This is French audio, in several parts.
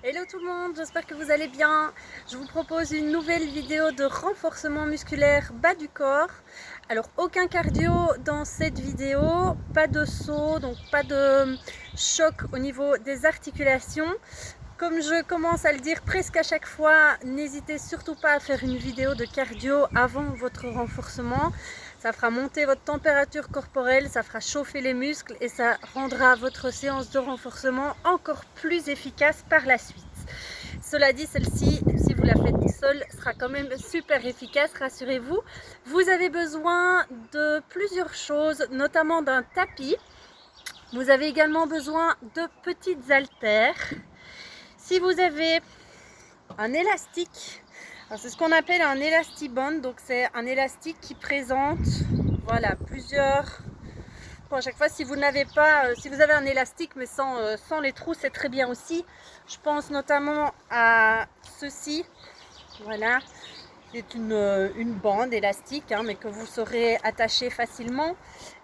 Hello tout le monde, j'espère que vous allez bien. Je vous propose une nouvelle vidéo de renforcement musculaire bas du corps. Alors aucun cardio dans cette vidéo, pas de saut, donc pas de choc au niveau des articulations. Comme je commence à le dire presque à chaque fois, n'hésitez surtout pas à faire une vidéo de cardio avant votre renforcement. Ça fera monter votre température corporelle, ça fera chauffer les muscles et ça rendra votre séance de renforcement encore plus efficace par la suite. Cela dit, celle-ci, si vous la faites seule, sera quand même super efficace, rassurez-vous. Vous avez besoin de plusieurs choses, notamment d'un tapis. Vous avez également besoin de petites haltères. Si vous avez un élastique, c'est ce qu'on appelle un élastiband, donc c'est un élastique qui présente voilà, plusieurs... Bon, à chaque fois, si vous n'avez pas, si vous avez un élastique mais sans les trous, c'est très bien aussi. Je pense notamment à ceci, voilà, c'est une bande élastique, hein, mais que vous saurez attacher facilement.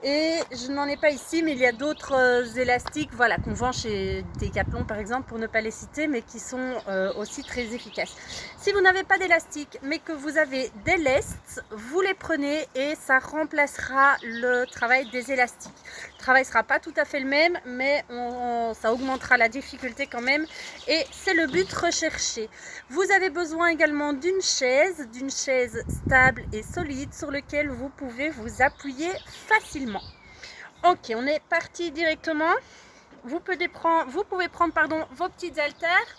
Et je n'en ai pas ici, mais il y a d'autres élastiques, voilà, qu'on vend chez Decathlon par exemple, pour ne pas les citer, mais qui sont aussi très efficaces. Si vous n'avez pas d'élastique, mais que vous avez des lestes, vous les prenez et ça remplacera le travail des élastiques. Le travail ne sera pas tout à fait le même, mais ça augmentera la difficulté quand même, et c'est le but recherché. Vous avez besoin également d'une chaise stable et solide sur laquelle vous pouvez vous appuyer facilement. Ok, on est parti directement. Vous pouvez prendre vos petites haltères.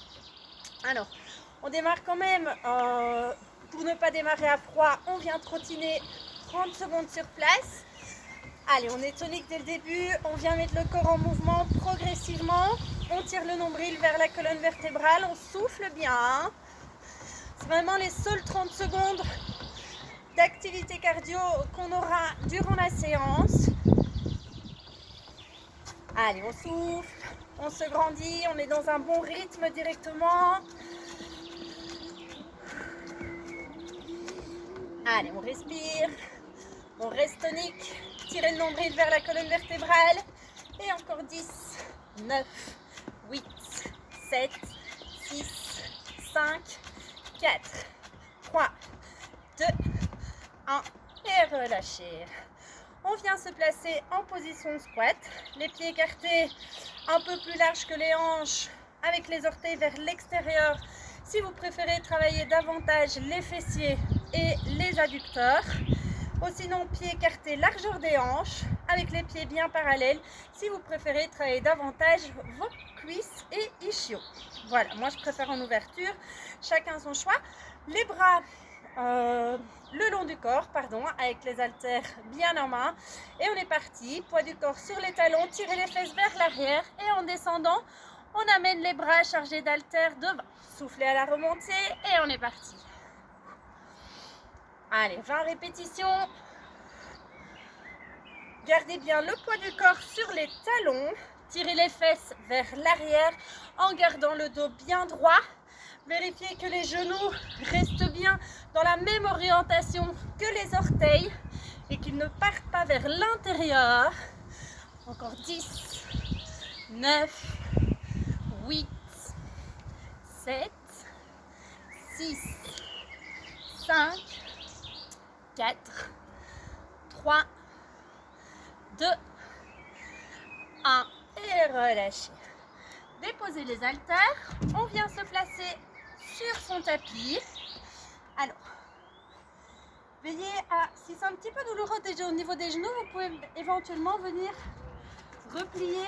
Alors, on démarre quand même, pour ne pas démarrer à froid, on vient trottiner 30 secondes sur place. Allez, on est tonique dès le début, on vient mettre le corps en mouvement progressivement. On tire le nombril vers la colonne vertébrale, on souffle bien. C'est vraiment les seules 30 secondes d'activité cardio qu'on aura durant la séance. Allez, on souffle, on se grandit, on est dans un bon rythme directement. Allez, on respire, on reste tonique, tirez le nombril vers la colonne vertébrale. Et encore 10, 9, 8, 7, 6, 5, 4, 3, 2, 1 et relâchez. On vient se placer en position squat, les pieds écartés un peu plus larges que les hanches, avec les orteils vers l'extérieur. Si vous préférez travailler davantage les fessiers et les adducteurs, ou sinon pieds écartés largeur des hanches, avec les pieds bien parallèles, si vous préférez travailler davantage vos cuisses et ischios. Voilà, moi je préfère en ouverture, chacun son choix. Les bras le long du corps, avec les haltères bien en main. Et on est parti, poids du corps sur les talons, tirez les fesses vers l'arrière et en descendant, on amène les bras chargés d'haltères devant. Soufflez à la remontée et on est parti. Allez, 20 répétitions. Gardez bien le poids du corps sur les talons. Tirez les fesses vers l'arrière en gardant le dos bien droit. Vérifiez que les genoux restent bien dans la même orientation que les orteils et qu'ils ne partent pas vers l'intérieur. Encore 10, 9, 8, 7, 6, 5, 4, 3, 2, 1 et relâchez. Déposez les haltères, on vient se placer sur son tapis. Alors, veillez à, si c'est un petit peu douloureux déjà au niveau des genoux, vous pouvez éventuellement venir replier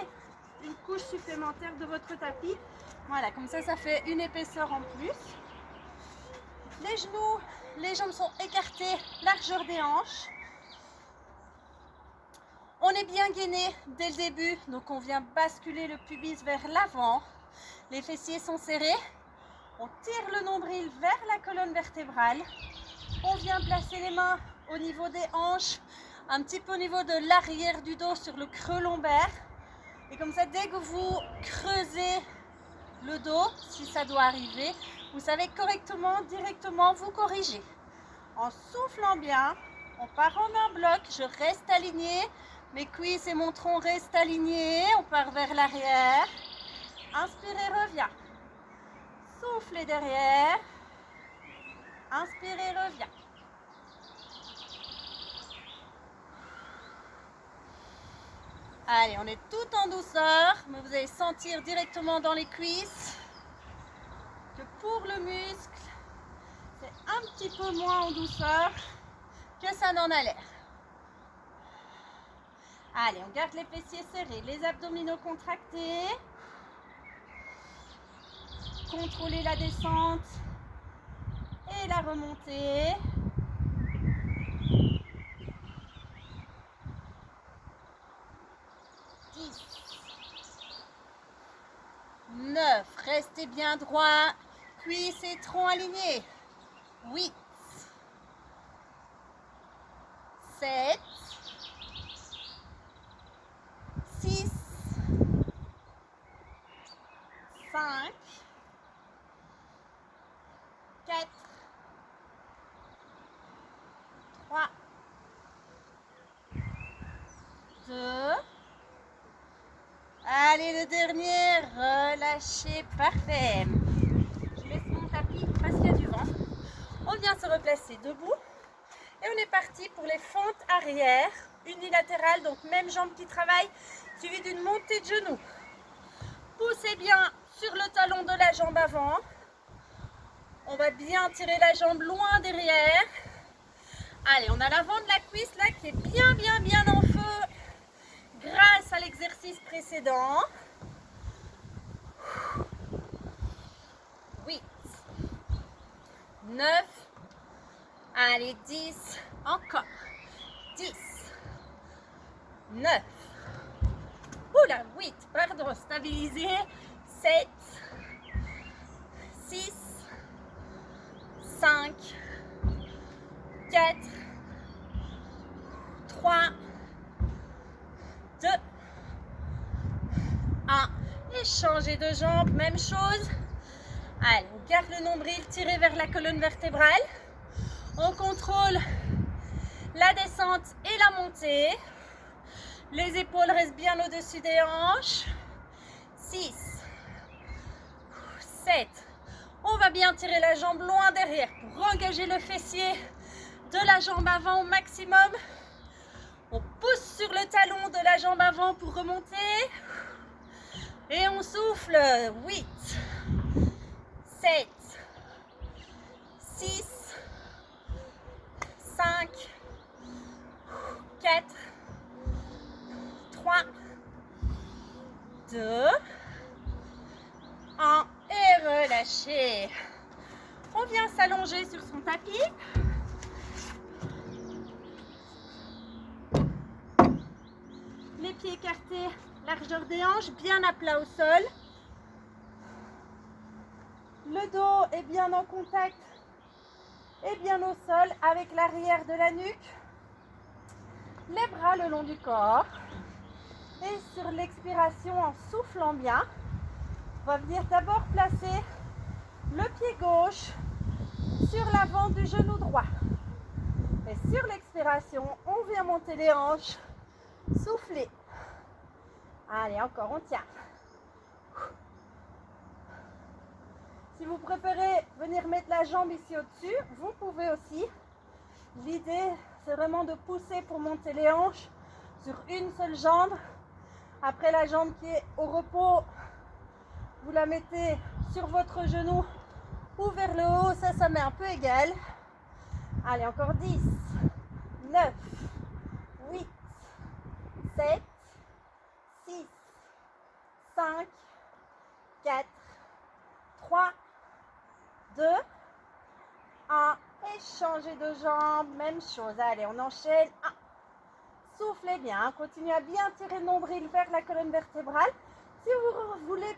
une couche supplémentaire de votre tapis. Voilà, comme ça fait une épaisseur en plus. Les genoux, les jambes sont écartées, largeur des hanches. On est bien gainé dès le début, donc on vient basculer le pubis vers l'avant. Les fessiers sont serrés. On tire le nombril vers la colonne vertébrale. On vient placer les mains au niveau des hanches, un petit peu au niveau de l'arrière du dos sur le creux lombaire. Et comme ça, dès que vous creusez le dos, si ça doit arriver, vous savez correctement, directement vous corriger. En soufflant bien, on part en un bloc, je reste aligné. Mes cuisses et mon tronc restent alignés, on part vers l'arrière. Inspirez, reviens. Soufflez derrière. Inspirez, reviens. Allez, on est tout en douceur, mais vous allez sentir directement dans les cuisses que pour le muscle, c'est un petit peu moins en douceur que ça n'en a l'air. Allez, on garde les fessiers serrés, les abdominaux contractés. Contrôlez la descente et la remontée. 10, 9, restez bien droit, cuisses et tronc alignés. 8, 7, 6, 5, 4, 3, 2, allez, le dernier, relâchez, parfait. Je laisse mon tapis parce qu'il y a du vent. On vient se replacer debout et on est parti pour les fentes arrière, unilatérales, donc même jambe qui travaille, suivi d'une montée de genoux. Poussez bien sur le talon de la jambe avant. On va bien tirer la jambe loin derrière. Allez, on a l'avant de la cuisse là qui est bien en feu grâce à l'exercice précédent. 8, 9, allez 10, encore 10, 9, oula 8, pardon, stabilisez, 7, 6, 5, 4, 3, 2, 1. Et changez de jambe, même chose. Allez, on garde le nombril tiré vers la colonne vertébrale. On contrôle la descente et la montée. Les épaules restent bien au-dessus des hanches. 6, 7. On va bien tirer la jambe loin derrière pour engager le fessier de la jambe avant au maximum. On pousse sur le talon de la jambe avant pour remonter. Et on souffle. 8, 7, 6, 5, 4, 3, 2, 1 et relâchez. On vient s'allonger sur son tapis. Les pieds écartés, largeur des hanches, bien à plat au sol. Le dos est bien en contact et bien au sol avec l'arrière de la nuque. Les bras le long du corps. Et sur l'expiration, en soufflant bien, on va venir d'abord placer le pied gauche sur l'avant du genou droit. Et sur l'expiration, on vient monter les hanches, souffler. Allez, encore, on tient. Si vous préférez venir mettre la jambe ici au-dessus, vous pouvez aussi. L'idée, c'est vraiment de pousser pour monter les hanches sur une seule jambe. Après, la jambe qui est au repos, vous la mettez sur votre genou ou vers le haut. Ça met un peu égal. Allez, encore 10, 9, 8, 7, 6, 5, 4, 3, 2, 1. Et changez de jambe, même chose. Allez, on enchaîne. 1. Soufflez bien, continuez à bien tirer le nombril vers la colonne vertébrale. Si vous voulez,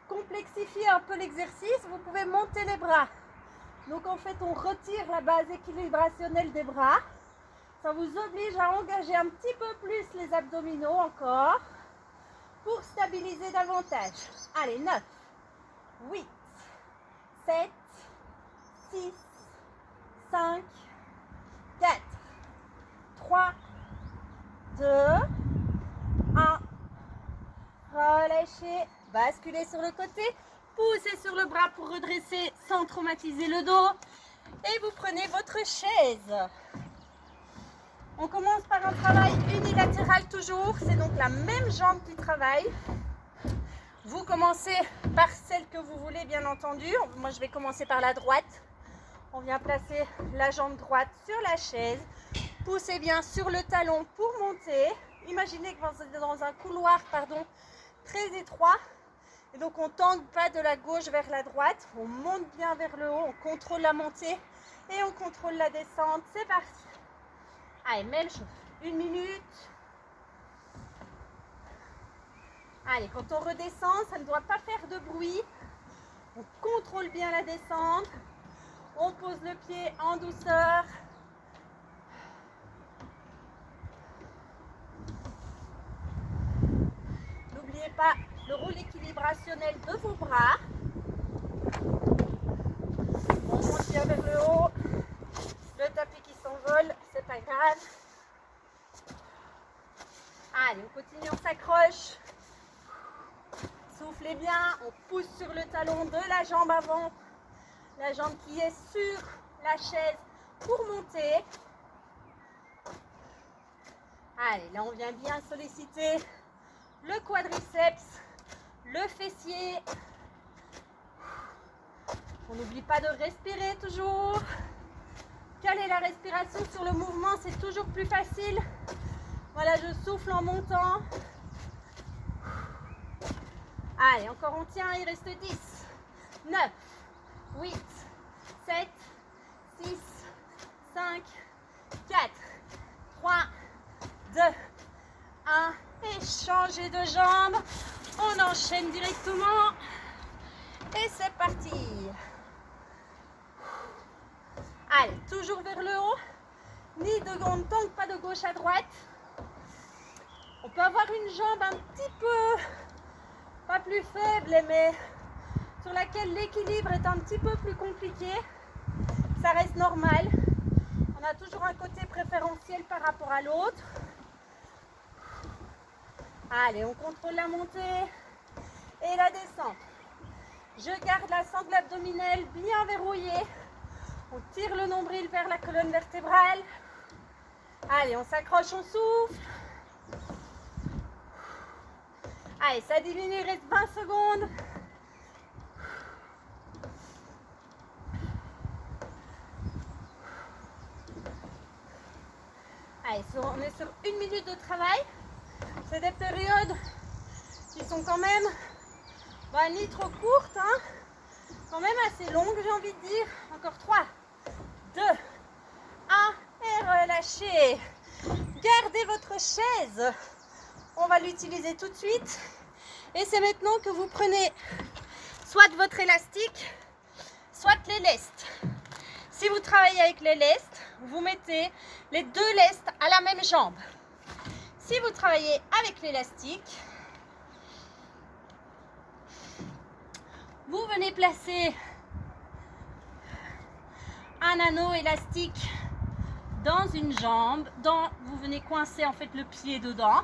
complexifier un peu l'exercice, vous pouvez monter les bras. Donc en fait, on retire la base équilibrationnelle des bras. Ça vous oblige à engager un petit peu plus les abdominaux encore pour stabiliser davantage. Allez, 9, 8, 7, 6, 5, 4, 3, 2, 1. Relâchez, basculez sur le côté. poussez sur le bras pour redresser sans traumatiser le dos. Et vous prenez votre chaise. On commence par un travail unilatéral toujours. C'est donc la même jambe qui travaille. Vous commencez par celle que vous voulez, bien entendu. Moi, je vais commencer par la droite. On vient placer la jambe droite sur la chaise. Poussez bien sur le talon pour monter. Imaginez que vous êtes dans un couloir, très étroit. Et donc, on ne tangue pas de la gauche vers la droite. On monte bien vers le haut. On contrôle la montée et on contrôle la descente. C'est parti. Allez, même chose. 1 minute. Allez, quand on redescend, ça ne doit pas faire de bruit. On contrôle bien la descente. On pose le pied en douceur. N'oubliez pas le rôle équilibrationnel de vos bras. On monte bien vers le haut. Le tapis qui s'envole, c'est pas grave. Allez, on continue, on s'accroche. Soufflez bien, on pousse sur le talon de la jambe avant, la jambe qui est sur la chaise pour monter. Allez, là on vient bien solliciter le quadriceps, le fessier. On n'oublie pas de respirer toujours. Caler la respiration sur le mouvement, c'est toujours plus facile. Voilà, je souffle en montant. Allez, encore on tient, il reste 10, 9, 8, 7, 6, 5, 4, 3, 2, 1. Et changez de jambe. On enchaîne directement. Et c'est parti. Allez, toujours vers le haut. On ne tangue pas de gauche à droite. On peut avoir une jambe un petit peu... pas plus faible, mais sur laquelle l'équilibre est un petit peu plus compliqué. Ça reste normal. On a toujours un côté préférentiel par rapport à l'autre. Allez, on contrôle la montée et la descente. Je garde la sangle abdominale bien verrouillée. On tire le nombril vers la colonne vertébrale. Allez, on s'accroche, on souffle. Allez, ça diminue, il reste 20 secondes. Allez, on est sur 1 minute de travail. C'est des périodes qui sont quand même ni trop courtes, quand même assez longues, j'ai envie de dire. Encore 3, 2, 1 et relâchez. Gardez votre chaise. On va l'utiliser tout de suite. Et c'est maintenant que vous prenez soit votre élastique, soit les lestes. Si vous travaillez avec les lestes, vous mettez les 2 lestes à la même jambe. Si vous travaillez avec l'élastique, vous venez placer un anneau élastique dans une jambe. Vous venez coincer en fait le pied dedans.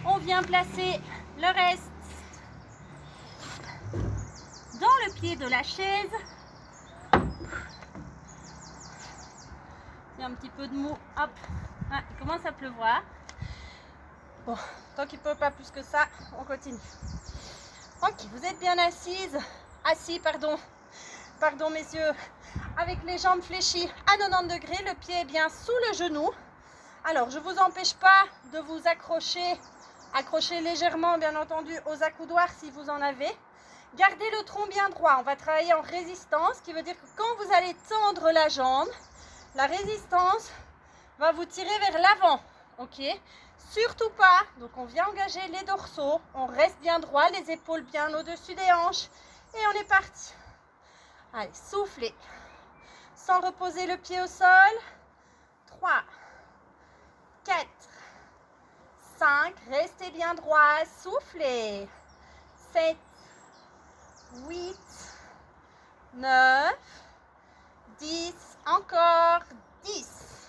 On vient placer le reste dans le pied de la chaise. Il y a un petit peu de mou. Hop, il commence à pleuvoir. Bon, tant qu'il ne pleut pas plus que ça, on continue. Ok, vous êtes bien assis, pardon messieurs, avec les jambes fléchies à 90 degrés, le pied est bien sous le genou. Alors, je ne vous empêche pas de vous accrocher légèrement, bien entendu, aux accoudoirs si vous en avez. Gardez le tronc bien droit. On va travailler en résistance, ce qui veut dire que quand vous allez tendre la jambe, la résistance va vous tirer vers l'avant. Ok? Surtout pas. Donc, on vient engager les dorsaux. On reste bien droit, les épaules bien au-dessus des hanches. Et on est parti. Allez, soufflez. Sans reposer le pied au sol. 3, 4, 5, restez bien droit, soufflez. 7, 8, 9, 10, encore 10.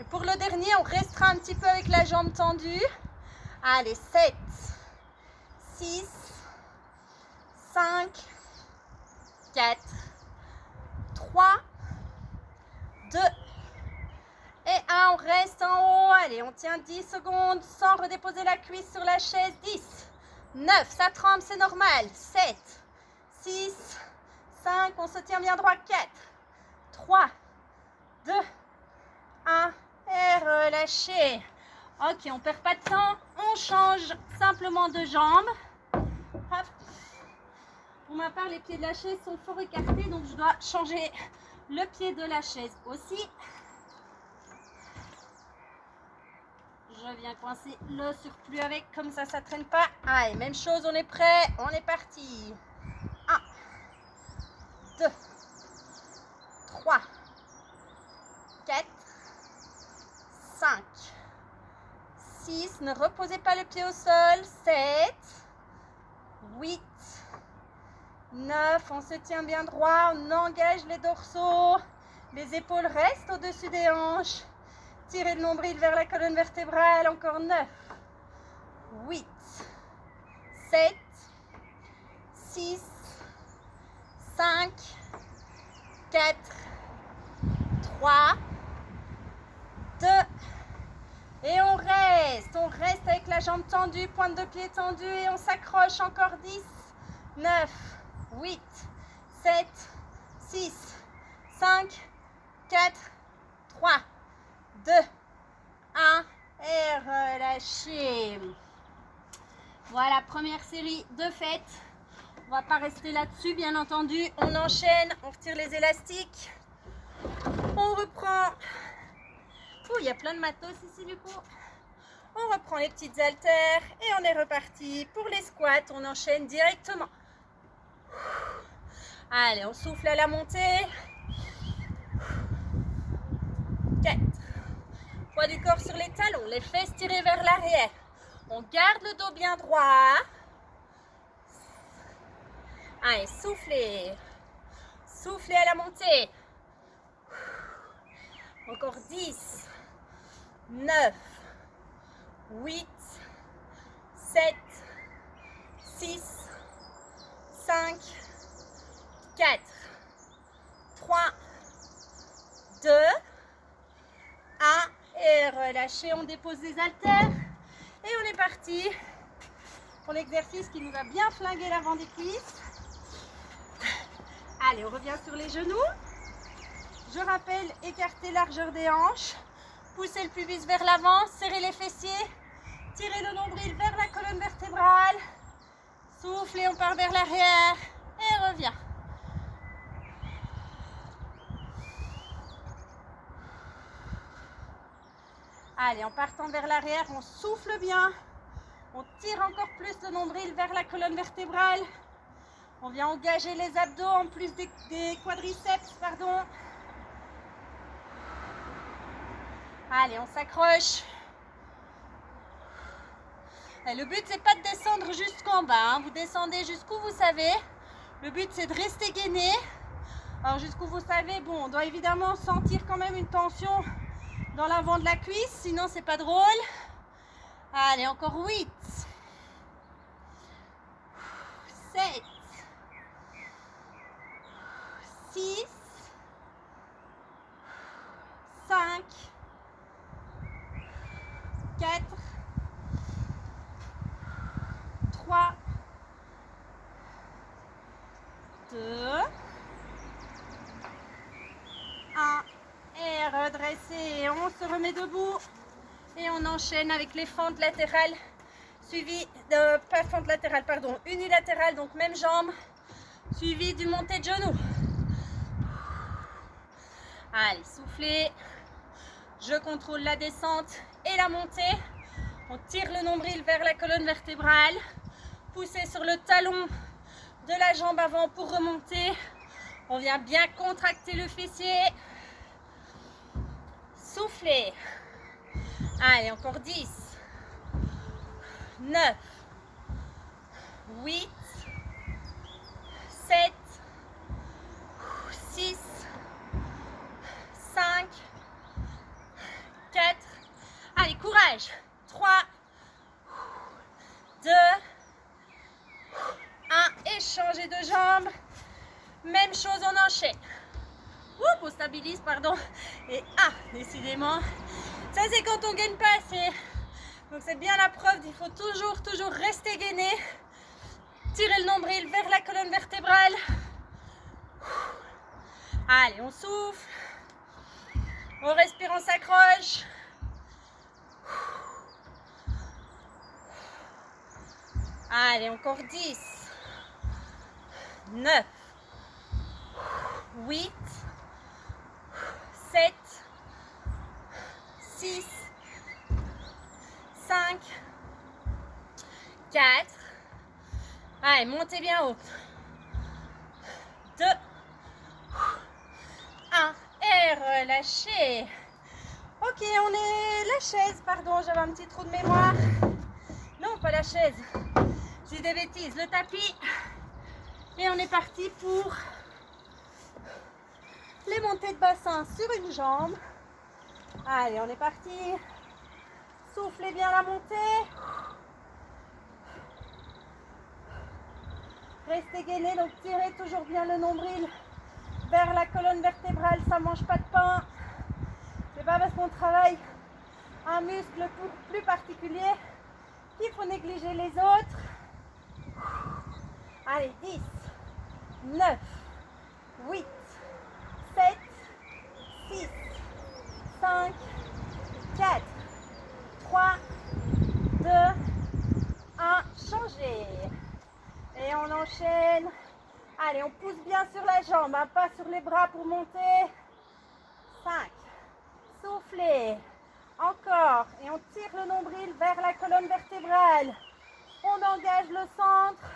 Et pour le dernier, on restera un petit peu avec la jambe tendue. Allez, 7, 6, 5, 4, 3, 2 et 1. On reste en haut. Allez, on tient 10 secondes sans redéposer la cuisse sur la chaise. 10, 9, ça tremble, c'est normal. 7, 6, 5, on se tient bien droit. 4, 3, 2, 1 et relâchez. Ok, on perd pas de temps. On change simplement de jambe. Hop. Pour ma part, les pieds de la chaise sont fort écartés, donc je dois changer le pied de la chaise aussi. Je viens coincer le surplus avec, comme ça ne traîne pas. Allez, même chose, on est prêt, on est parti. 1, 2, 3, 4, 5, 6, ne reposez pas le pied au sol. 7, 8, 9, on se tient bien droit, on engage les dorsaux, les épaules restent au-dessus des hanches. Tirez le nombril vers la colonne vertébrale, encore 9, 8, 7, 6, 5, 4, 3, 2, et on reste avec la jambe tendue, pointe de pied tendue et on s'accroche, encore 10, 9, 8, 7, 6, 5, 4, 3, 2, 1 et relâchez. Voilà, première série de faites. On va pas rester là-dessus, bien entendu. On enchaîne, on retire les élastiques. On reprend. Ouh, il y a plein de matos ici du coup. On reprend les petites haltères et on est reparti pour les squats. On enchaîne directement. Allez, on souffle à la montée. 4. Poids du corps sur les talons, les fesses tirées vers l'arrière. On garde le dos bien droit. Allez, soufflez. Soufflez à la montée. Encore 10, 9, 8, 7, 6, 5, 4, 3, 2, 1 et relâchez, on dépose les haltères et on est parti pour l'exercice qui nous a bien flingué l'avant des cuisses. Allez, on revient sur les genoux. Je rappelle, écarter largeur des hanches, poussez le pubis vers l'avant, serrez les fessiers, tirez le nombril vers la colonne vertébrale, soufflez, on part vers l'arrière et revient. Allez, en partant vers l'arrière, on souffle bien. On tire encore plus le nombril vers la colonne vertébrale. On vient engager les abdos en plus des quadriceps, pardon. Allez, on s'accroche. Le but, c'est pas de descendre jusqu'en bas. Hein. Vous descendez jusqu'où vous savez. Le but, c'est de rester gainé. Alors, jusqu'où vous savez, bon, on doit évidemment sentir quand même une tension dans l'avant de la cuisse, sinon c'est pas drôle. Allez, encore 8, 7, 6, 5, 4, 3, 2, 1. Et redresser, on se remet debout et on enchaîne avec les fentes latérales suivies de, pas fente latérale, pardon, unilatérale, donc même jambe, suivi du montée de genou. Allez, soufflez, je contrôle la descente et la montée, on tire le nombril vers la colonne vertébrale, poussez sur le talon de la jambe avant pour remonter, on vient bien contracter le fessier. Soufflez. Allez, encore 10, 9, 8, 7, 6, 5, 4. Allez, courage. 3, 2, jambes. Même chose, on enchaîne. Oups, on stabilise, pardon. Et décidément, ça c'est quand on gaine pas assez. Donc c'est bien la preuve, il faut toujours rester gainé. Tirer le nombril vers la colonne vertébrale. Allez, on souffle. On respire, on s'accroche. Allez, encore 10, 9, 8, 7, 6, 5, 4. Allez, montez bien haut. 2, 1. Et relâchez. Ok, on est la chaise. Pardon, j'avais un petit trou de mémoire. Non, pas la chaise. J'ai des bêtises. Le tapis. Et on est parti pour les montées de bassin sur une jambe. Allez, on est parti. Soufflez bien la montée. Restez gainé, donc tirez toujours bien le nombril vers la colonne vertébrale, ça ne mange pas de pain. C'est pas parce qu'on travaille un muscle plus particulier qu'il faut négliger les autres. Allez, 10, 9, 8, 7, 6, 5, 4, 3, 2, 1, changez. Et on enchaîne. Allez, on pousse bien sur la jambe, hein, pas sur les bras pour monter. 5. Soufflez. Encore. Et on tire le nombril vers la colonne vertébrale. On engage le centre.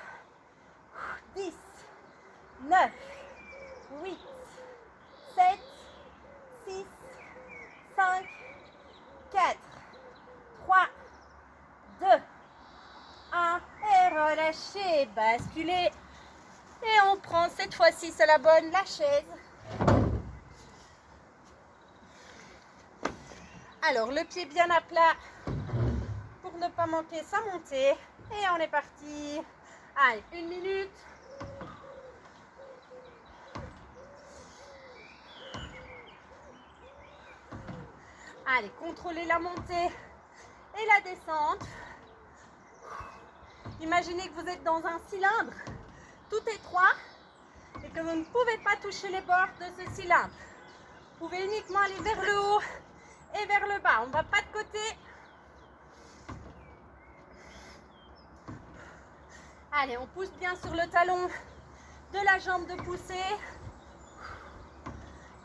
10, 9, 8, 7, 6, 5, 4, 3, 2, 1. Et relâchez. Basculez. Et on prend cette fois-ci, c'est la bonne, la chaise. Alors, le pied bien à plat pour ne pas manquer sa montée. Et on est parti. Allez, 1 minute. Allez, contrôlez la montée et la descente. Imaginez que vous êtes dans un cylindre tout étroit et que vous ne pouvez pas toucher les bords de ce cylindre. Vous pouvez uniquement aller vers le haut et vers le bas. On ne va pas de côté. Allez, on pousse bien sur le talon de la jambe de poussée.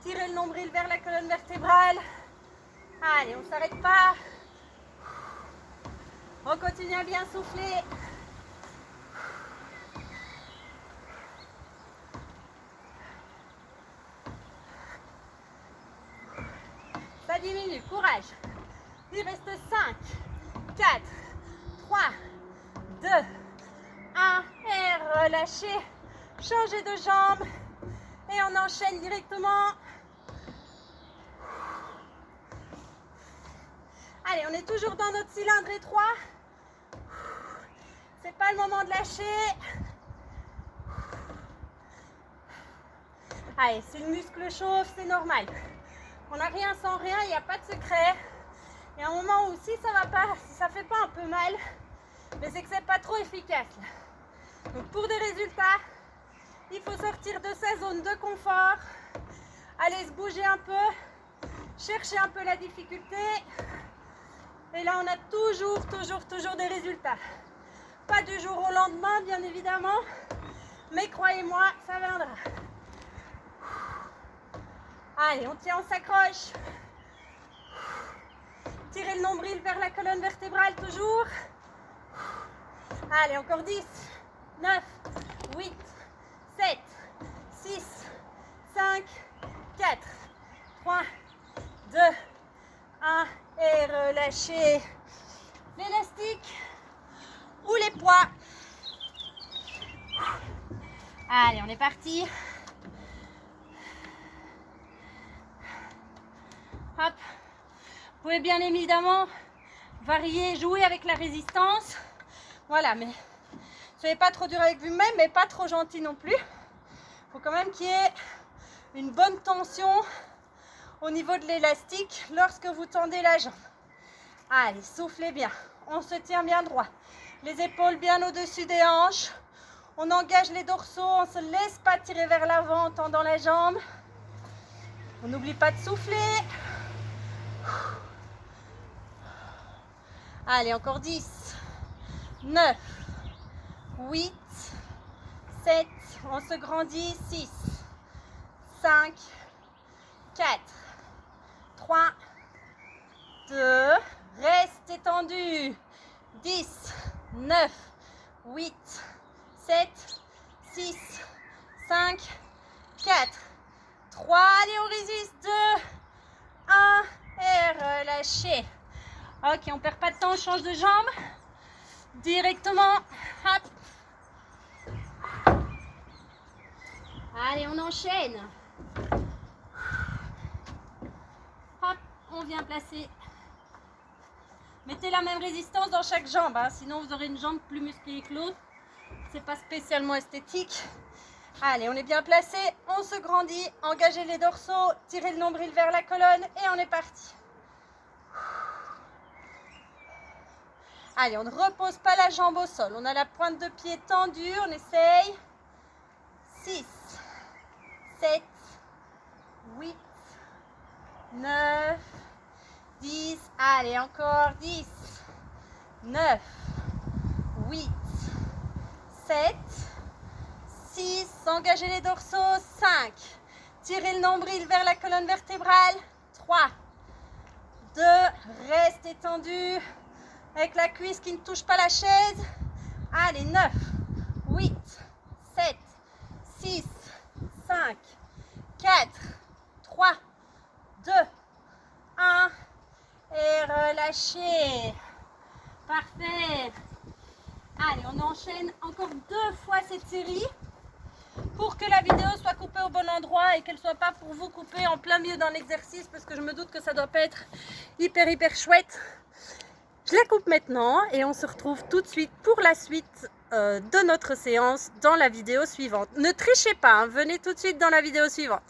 Tirez le nombril vers la colonne vertébrale. Allez, on ne s'arrête pas. On continue à bien souffler. Ça diminue, courage. Il reste 5, 4, 3, 2, 1. Et relâchez. Changez de jambe. Et on enchaîne directement. Allez, on est toujours dans notre cylindre étroit. C'est pas le moment de lâcher. Allez, si le muscle chauffe, c'est normal. On n'a rien sans rien, il n'y a pas de secret. Il y a un moment où si ça va pas, si ça fait pas un peu mal, mais c'est que c'est pas trop efficace. Donc pour des résultats, il faut sortir de sa zone de confort, aller se bouger un peu, chercher un peu la difficulté. Et là, on a toujours des résultats. Pas du jour au lendemain, bien évidemment, mais croyez-moi, ça viendra. Allez, on tient, on s'accroche. Tirez le nombril vers la colonne vertébrale, toujours. Allez, encore 10, 9, 8, 7, 6, 5, 4, 3, 2, 1. Et relâchez l'élastique ou les poids. Allez, on est parti. Hop. Vous pouvez bien évidemment varier, jouer avec la résistance. Voilà, mais Soyez pas trop dur avec vous-même, mais pas trop gentil non plus. Il faut quand même qu'il y ait une bonne tension au niveau de l'élastique lorsque vous tendez la jambe. Allez, soufflez bien. On se tient bien droit. Les épaules bien au-dessus des hanches. On engage les dorsaux, on ne se laisse pas tirer vers l'avant en tendant la jambe. On n'oublie pas de souffler. Allez, encore 10, 9, 8, 7, on se grandit, 6, 5, 4, 3, 2, reste étendu, 10, 9, 8, 7, 6, 5, 4, 3, allez on résiste, 2, 1 et relâchez. Ok, on perd pas de temps, on change de jambe directement. Hop. Allez, on enchaîne. Hop, on vient placer. Mettez la même résistance dans chaque jambe, hein, sinon vous aurez une jambe plus musclée que l'autre. C'est pas spécialement esthétique. Allez, on est bien placé, on se grandit, engagez les dorsaux, tirez le nombril vers la colonne et on est parti. Allez, on ne repose pas la jambe au sol. On a la pointe de pied tendue. On essaye. 6, 7, 8, 9, 10. Allez, encore 10, 9, 8, 7, 6. Engagez les dorsaux. 5. Tirez le nombril vers la colonne vertébrale. 3, 2. Restez tendu. Avec la cuisse qui ne touche pas la chaise. Allez, 9, 8, 7, 6, 5, 4, 3, 2, 1. Et relâchez. Parfait. Allez, on enchaîne encore 2 fois cette série pour que la vidéo soit coupée au bon endroit et qu'elle ne soit pas pour vous coupée en plein milieu d'un exercice parce que je me doute que ça ne doit pas être hyper chouette. Je la coupe maintenant et on se retrouve tout de suite pour la suite de notre séance dans la vidéo suivante. Ne trichez pas, hein, venez tout de suite dans la vidéo suivante.